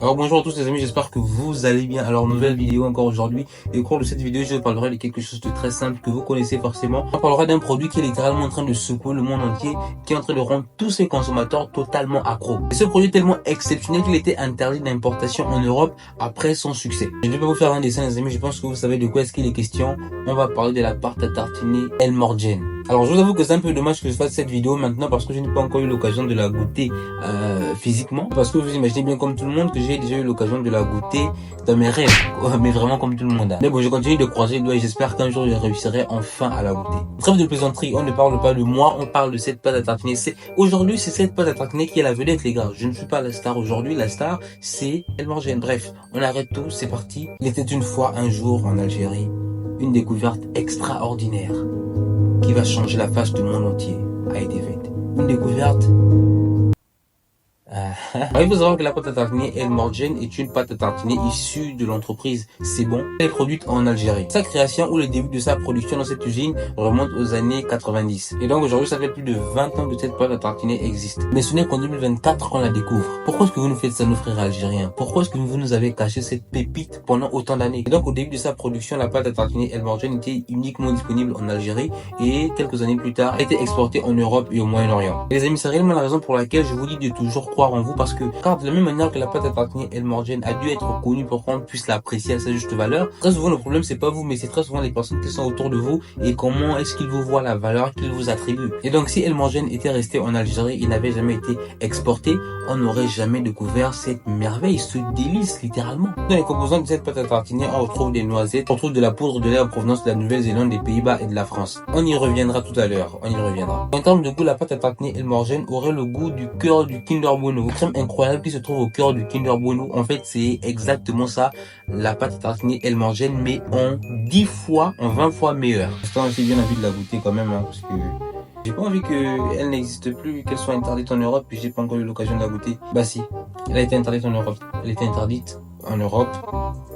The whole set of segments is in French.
Alors bonjour à tous les amis, j'espère que vous allez bien. Alors nouvelle vidéo encore aujourd'hui, et au cours de cette vidéo je parlerai de quelque chose de très simple que vous connaissez forcément. On parlera d'un produit qui est littéralement en train de secouer le monde entier, qui est en train de rendre tous ses consommateurs totalement accros. Et ce produit est tellement exceptionnel qu'il était interdit d'importation en Europe après son succès. Je ne vais pas vous faire un dessin les amis, je pense que vous savez de quoi est-ce qu'il est question. On va parler de la pâte à tartiner Elmorgen. Alors je vous avoue que c'est un peu dommage que je fasse cette vidéo maintenant parce que je n'ai pas encore eu l'occasion de la goûter physiquement. Parce que vous imaginez bien comme tout le monde que j'ai déjà eu l'occasion de la goûter dans mes rêves, mais vraiment comme tout le monde. Mais bon, je continue de croiser les doigts et j'espère qu'un jour je réussirai enfin à la goûter. Trêve de plaisanterie, on ne parle pas de moi, on parle de cette pâte à tartiner. Aujourd'hui, c'est cette pâte à tartiner qui est la vedette les gars. Je ne suis pas la star aujourd'hui, la star c'est Elmorgen. Bref, on arrête tout, c'est parti. Il était une fois un jour en Algérie, une découverte extraordinaire qui va changer la face du monde entier a été faite. Une découverte. Il faut savoir que la pâte à tartiner Elmorgen est une pâte à tartiner issue de l'entreprise C'est Bon. Elle est produite en Algérie. Sa création ou le début de sa production dans cette usine remonte aux années 90. Et donc aujourd'hui, ça fait plus de 20 ans que cette pâte à tartiner existe. Mais ce n'est qu'en 2024 qu'on la découvre. Pourquoi est-ce que vous nous faites ça, nos frères algériens? Pourquoi est-ce que vous nous avez caché cette pépite pendant autant d'années? Et donc au début de sa production, la pâte à tartiner Elmorgen était uniquement disponible en Algérie et quelques années plus tard, elle était exportée en Europe et au Moyen-Orient. Les amis, c'est réellement la raison pour laquelle je vous dis de toujours croire en vous parce que car de la même manière que la pâte à tartiner Elmorgen a dû être connue pour qu'on puisse l'apprécier à sa juste valeur, très souvent le problème c'est pas vous mais c'est très souvent les personnes qui sont autour de vous et comment est-ce qu'ils vous voient la valeur qu'ils vous attribuent. Et donc si Elmorgen était resté en Algérie et n'avait jamais été exporté, on n'aurait jamais découvert cette merveille, ce délice littéralement. Dans les composants de cette pâte à tartiner, on retrouve des noisettes, on retrouve de la poudre de lait en provenance de la Nouvelle-Zélande, des Pays-Bas et de la France. On y reviendra tout à l'heure, on y reviendra. En termes de goût, la pâte à tartiner Elmorgen aurait le goût du cœur du Kinder Bueno. Une crème incroyable qui se trouve au cœur du Kinder Bueno. En fait, c'est exactement ça, la pâte à tartiner Elmorgen, mais en 10 fois, en 20 fois meilleure. J'ai bien envie de la goûter quand même, hein, parce que j'ai pas envie qu'elle n'existe plus, qu'elle soit interdite en Europe, puis j'ai pas encore eu l'occasion de la goûter. Bah si, elle a été interdite en Europe. Elle a été interdite en Europe.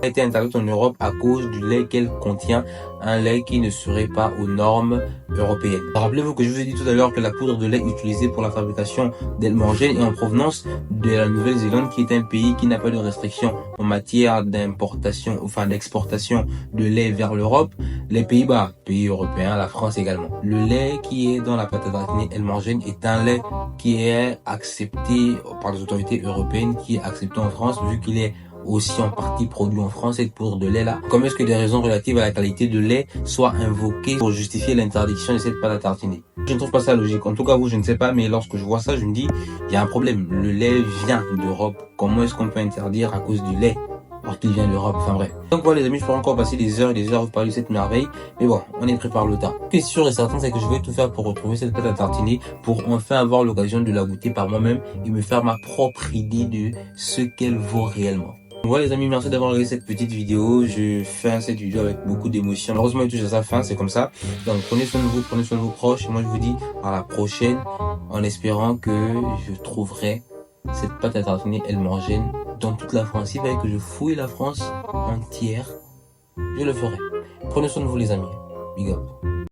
Elle a été interdite en Europe à cause du lait qu'elle contient, un lait qui ne serait pas aux normes européennes. Rappelez-vous que je vous ai dit tout à l'heure que la poudre de lait utilisée pour la fabrication d'Elmorgen est en provenance de la Nouvelle-Zélande, qui est un pays qui n'a pas de restrictions en matière d'importation, enfin d'exportation de lait vers l'Europe. Les Pays-Bas, pays européens, la France également. Le lait qui est dans la pâte à tartiner Elmorgen est un lait qui est accepté par les autorités européennes, qui est accepté en France vu qu'il est aussi en partie produit en France, cette poudre de lait là. Comment est-ce que des raisons relatives à la qualité de lait soient invoquées pour justifier l'interdiction de cette pâte à tartiner? Je ne trouve pas ça logique. En tout cas, vous, je ne sais pas, mais lorsque je vois ça, je me dis, il y a un problème. Le lait vient d'Europe. Comment est-ce qu'on peut interdire à cause du lait alors qu'il vient d'Europe? Enfin bref. Donc voilà les amis, je pourrais encore passer des heures et des heures à vous parler de cette merveille. Mais bon, on est pris par le temps. Ce qui est sûr et certain, c'est que je vais tout faire pour retrouver cette pâte à tartiner, pour enfin avoir l'occasion de la goûter par moi-même et me faire ma propre idée de ce qu'elle vaut réellement. Voilà les amis, merci d'avoir regardé cette petite vidéo. Je fais cette vidéo avec beaucoup d'émotion. Malheureusement, il touche à sa fin, c'est comme ça. Donc prenez soin de vous, prenez soin de vos proches. Et moi je vous dis à la prochaine, en espérant que je trouverai cette pâte à tartiner Elmorgen dans toute la France. Il fallait que je fouille la France entière, je le ferai. Prenez soin de vous les amis. Big up.